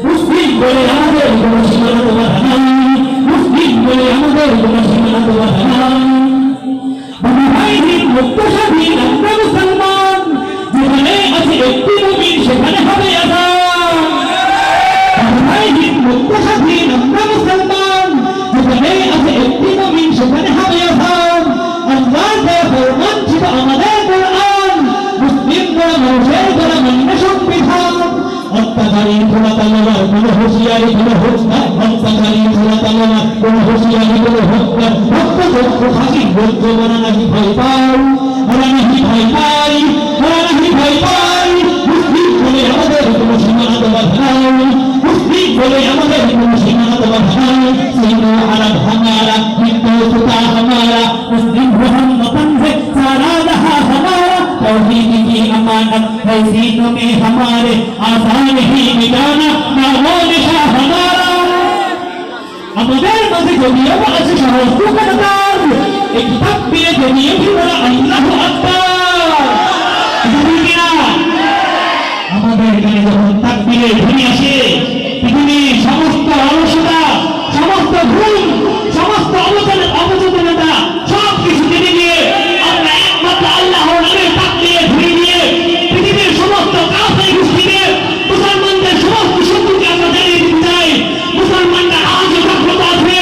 মুসলিম বলে আমাদের কোনো সীমানা তো বাধা নাই, মুসলিম বলে আমাদের কোনো সীমানা তো বাধা নাই। ভাইহীন মুক্ত স্বাধীন আমরা মুসলমান, যেখানে আছে একটি মুমিন সেখানে হবে আযান। ভাইহীন মুক্ত স্বাধীন আমরা মুসলমান, যেখানে আছে একটি মুমিন সেখানে হবে আযান। আল্লাহর দেয়া ফরমান ছিল আমাদের কোরআন, মুসলিম বড় মানুষের যারা মান্য সংবিধান। অত্যাচারী খোলা তালোয়ার কোনো হুঁশিয়ারি কোনো হোক না, অত্যাচারী খোলা তালোয়ার কোনো হুঁশিয়ারি কোনো হোক না। রক্তচক্ষু ফাঁসি বৌদ্ধ ওরা নাহি ভয় পাই, ওরা নাহি ভয় পাই, ওরা নাহি ভয় পাই। মুসলিম বলে আমাদের কোনো সীমানা তো বাধা নাই, মুসলিম বলে আমাদের কোনো সীমানা তো বাধা নাই। সিনো আরব হামারা, হিন্দু সুতা হামারা, মুসলিম हम वतन से सारा रहा हमारा। तौहीद की अमानत है सीनों में हमारे, आसान ही मिटाना नामो निशा हमारा। আমাদের মাঝে যদিও আছে সহস্র কাতার, এই তাকবীরে যদিও কি বলা আল্লাহু আকবার। আমাদের এখানে যখন তাকবীরের ধ্বনি আসে, পৃথিবীর সমস্ত অলসতা, সমস্ত ভুল, সমস্ত অবচেতনতা সব কিছু কেটে গিয়ে আমরা একমাত্র আল্লাহর নামে তাকবীরের ধ্বনি দিয়ে পৃথিবীর সমস্ত কাফের গোষ্ঠীকে, মুসলমানদের সমস্ত শত্রুকে আমরা জানিয়ে দিতে চাই, মুসলমানরা আজও জাগ্রত আছে,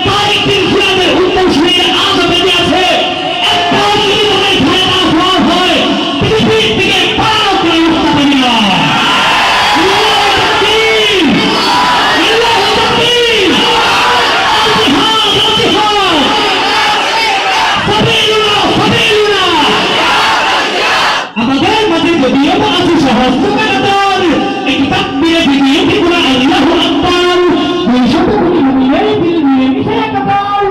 তারিখ দিন খুলাদের উত্তরসূরিরা আজও বেঁচে আছে। একটা যদি তাদের ঘরে না হওয়া হয়, পৃথিবীর থেকে পালাও করে উঠতে দেবে না। আমাদের মাঝে যদিও আছে সহস্র কাতার, এই তাকবীরে যদিও কি বলা আল্লাহু আকবার। দুই শত কোটি মুমিনের দিল নিয়ে মিশে একাকার,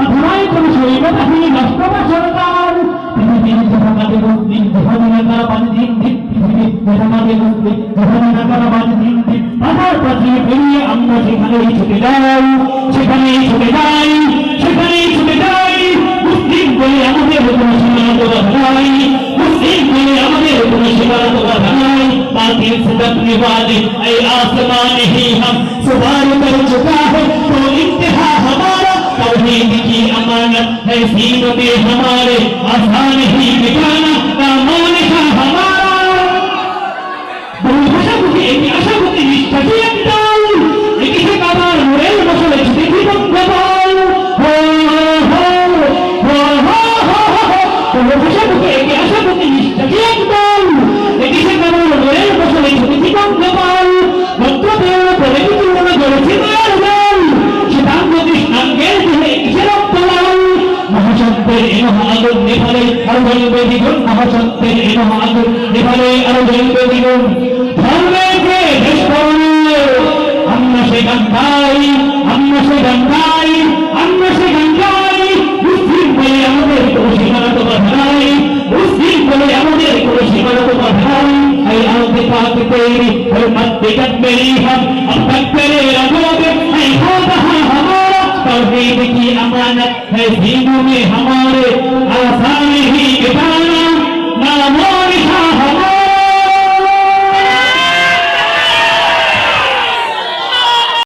অধরায় কোন শৈববাহী রাষ্ট্রবা সরকার। পৃথিবীর জাহামাতে মুসলিম জাহানাকার বাজ দিন দিন, পৃথিবীর জাহামাতে মুসলিম জাহানাকার বাজ দিন দিন। পাহাড় পাঠিয়ে বেরিয়ে আমরা সেখানেই ছুটে যাই, সেখানেই ছুটে যাই, সেখানেই ছুটে যাই। মুসলিম বলে আমাদের কোনো সীমানা তো বাধা নাই, मुस्लिम बने আমাদের কোনো সীমানা তো বাধা নাই। बातिल से दबने वाले ऐ आसमान ही हम सवार कर चुका है, तो इंतहा हमारा। तौहीद की अमानत है सीनों में हमारे, आसान ही मिटाना नामो निशा हमारा। बहुभाषामुखी একটি আশামুখী নিষ্ঠাকে একটাল, একই সে কাবার মোড়ের বসলে ছুটে জীবন গবাল। বহুভাষামুখী একটি আশামুখী নিষ্ঠাকে একটাল, একই সে কাবার মোড়ের বসলে ছুটে জীবন গবাল। ভদ্রদেব বলে কিছু মনে করেছে মার বল, সেটাঙ্গ কৃষ্ণাঙ্গের ধরে কিসের অন্তরাল। মহাসন্তের এ মহাআগুন নেভালে আরো জ্বলবে দ্বিগুণ, মহাসন্তের এ মহাআগুন নেভালে আরো জ্বলবে দ্বিগুণ। ধর্মের যে দেশ করলে আমরা সে গান গাই, আমরা সে গান গাই, আমরা সে গান গাই। মুসলিম বলে আমাদের কোনো সীমানা তো বাধা নাই, মুসলিম বলে আমাদের কোনো সীমানা তো বাধা নাই। ऐ आंख पाक तेरी हुर्मत बिगत मेरी हम, अब तक तेरे रंगों में है हो रहा हमारा। तौहीद की अमानत है सीनों में हमारे, आसान ही मिटाना नामो निशा हमारा।